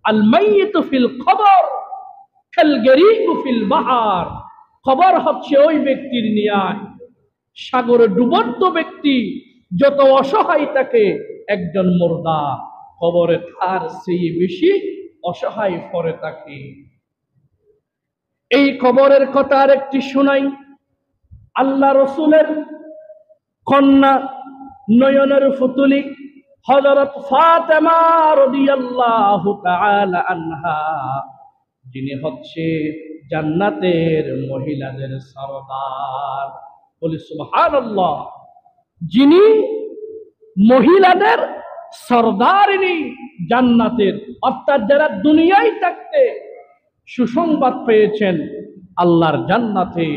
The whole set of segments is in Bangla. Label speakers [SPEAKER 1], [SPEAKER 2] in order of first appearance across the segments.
[SPEAKER 1] আল মাইয়িতু ফিল কবর কাল গারীকু ফিল বাহার। কবর হচ্ছে ওই ব্যক্তির ন্যায়, সাগরে ডুবন্ত ব্যক্তি যত অসহায় থাকে, একজন মুর্দা কবরে তার চেয়ে বেশি অসহায় পড়ে থাকে। এই কবরের কথা আরেকটি শোনাই। আল্লাহ রসুলের কন্যা, নয়নের ফুতুলি হযরত ফাতেমা রাদিয়াল্লাহু তাআলা আনহা, যিনি হচ্ছে জান্নাতের মহিলাদের সরদার, বলি সুবহানাল্লাহ, যিনি মহিলাদের সরদারিনী জান্নাতের, অর্থাৎ যারা দুনিয়ায় থাকতে সুসংবাদ পেয়েছেন আল্লাহর জান্নাতে,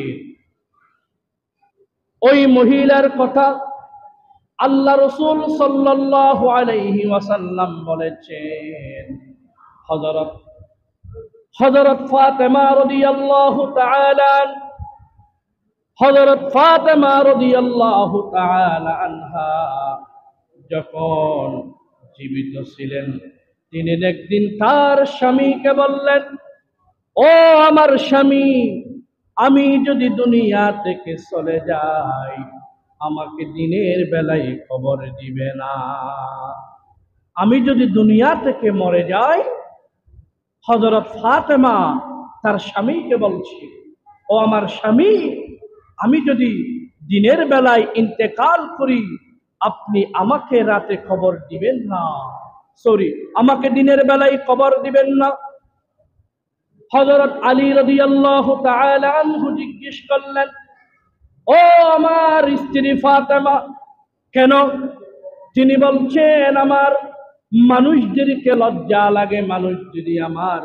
[SPEAKER 1] ওই মহিলার কথা আল্লাহ রাসূল সাল্লাল্লাহু আলাইহি ওয়াসাল্লাম বলেছেন। হযরত ফাতেমা রাদিয়াল্লাহু তাআলা আনহা যখন জীবিত ছিলেন, তিনি একদিন তার স্বামীকে বললেন, ও আমার স্বামী, আমি যদি দুনিয়া থেকে চলে যাই, আমাকে দিনের বেলায় খবর দিবে না? আমি যদি দুনিয়া থেকে মরে যাই, হযরত ফাতেমা তার স্বামীকে বলছি, ও আমার স্বামী, আমি যদি দিনের বেলায় ইন্তেকাল করি, আপনি আমাকে রাতে খবর দিবেন না, আমাকে দিনের বেলায় খবর দিবেন না। হযরত আলী রাদিয়াল্লাহু তাআলা আনহু জিজ্ঞেস করলেন, ও আমার স্ত্রী ফাতেমা, কেন? তিনি বলছেন, আমার মানুষদেরকে লজ্জা লাগে, মানুষ যদি আমার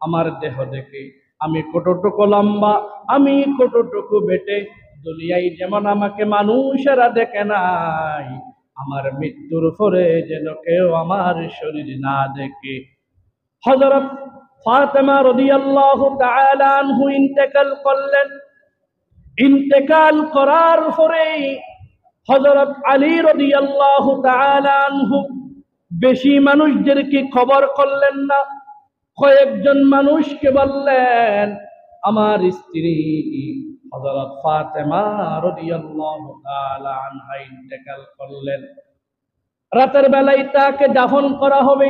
[SPEAKER 1] আমার দেহ দেখে, আমি কতটুকু লম্বা, আমি কতটুকু বেটে, দুনিয়ায় যেমন আমাকে মানুষেরা দেখে নাই, আমার মৃত্যুর পরে যেন কেউ আমার শরীর না দেখে। হযরত ফাতেমা রাদিয়াল্লাহু তাআলা আনহু ইন্তেকাল করলেন। ইন্তেকাল করার পরে হযরত আলী রাদিয়াল্লাহু তাআলা আনহু বেশি মানুষদেরকে খবর করলেন না, কয়েকজন মানুষকে বললেন, আমার স্ত্রী হযরত ফাতেমা রাদিয়াল্লাহু তাআলা আনহা ইন্তেকাল করলেন, রাতের বেলায় তাকে দাফন করা হবে।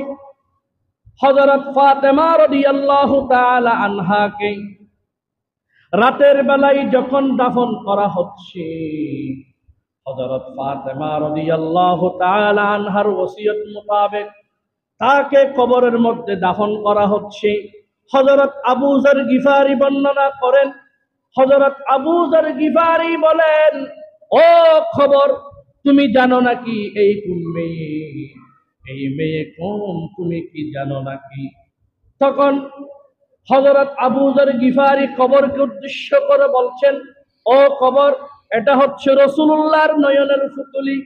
[SPEAKER 1] হযরত ফাতেমা রাদিয়াল্লাহু তাআলা আনহাকে রাতের বেলায় যখন দাফন করা হচ্ছে, হযরত ফাতেমা রাদিয়াল্লাহু তাআলা আনহার ওসিয়ত মোতাবেক তাকে কবরের মধ্যে দাফন করা হচ্ছে। হযরত আবু যর গিফারি বর্ণনা করেন, হযরত আবু যর গিফারি বলেন, ও খবর, তুমি জানো নাকি এই কোন মেয়ে, এই মেয়ে কোন, তুমি কি জানো নাকি? তখন হযরত আবু যর গিফারি কবরকে উদ্দেশ্য করে বলছেন, ও কবর, এটা হচ্ছে রাসূলুল্লাহর নয়নের ফুতুলি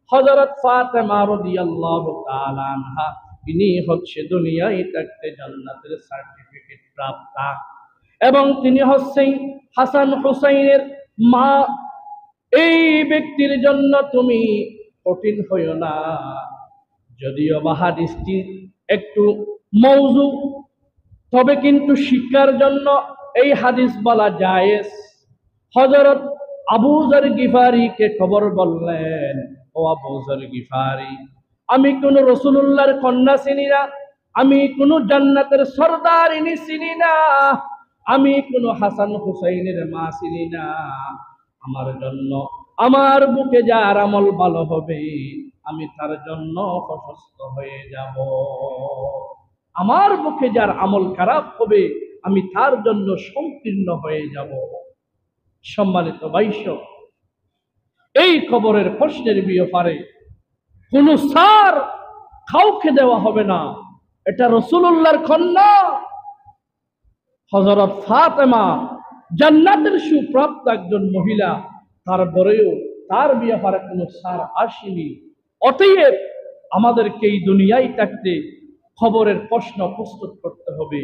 [SPEAKER 1] হযরত ফাতেমা রাদিয়াল্লাহু তাআলা আনহা, তিনি হচ্ছে দুনিয়ায় থাকতে জান্নাতের সার্টিফিকেট প্রাপ্তা, এবং তিনি হচ্ছেন হাসান হুসাইনের মা। এই ব্যক্তির জন্য তুমি কঠিন হইও না, যদিও বা হাদিসটি একটু মওযু, তবে কিন্তু শিক্ষার জন্য এই হাদিস বলা জায়েজ। হযরত আবু যর গিফারিকে খবর বললেন, ও আবু যর গিফারি, আমি কোন রাসূলুল্লাহর কন্যা চিনি না, আমি কোন জান্নাতের সরদারিনী চিনি না, আমি কোন হাসান হুসাইনের মা চিনি না, আমার জন্য আমার বুকে যার আমল ভালো হবে, আমি তার জন্য প্রশস্ত হয়ে যাব, আমার বুকে যার আমল খারাপ হবে, আমি তার জন্য সংকীর্ণ হয়ে যাব। সম্মানিত ভাইস, এই কবরের প্রশ্নের ব্যাপারে কোন সার কাউকে দেওয়া হবে না। এটা রাসূলুল্লাহর কন্যা হযরত ফাতেমা, জান্নাতের সুপ্রাপ্ত একজন মহিলা, তারপরেও তার ব্যাপারে কোনো সার আসেনি। অতএব আমাদেরকে এই দুনিয়ায় থাকতে খবরের প্রশ্ন প্রস্তুত করতে হবে।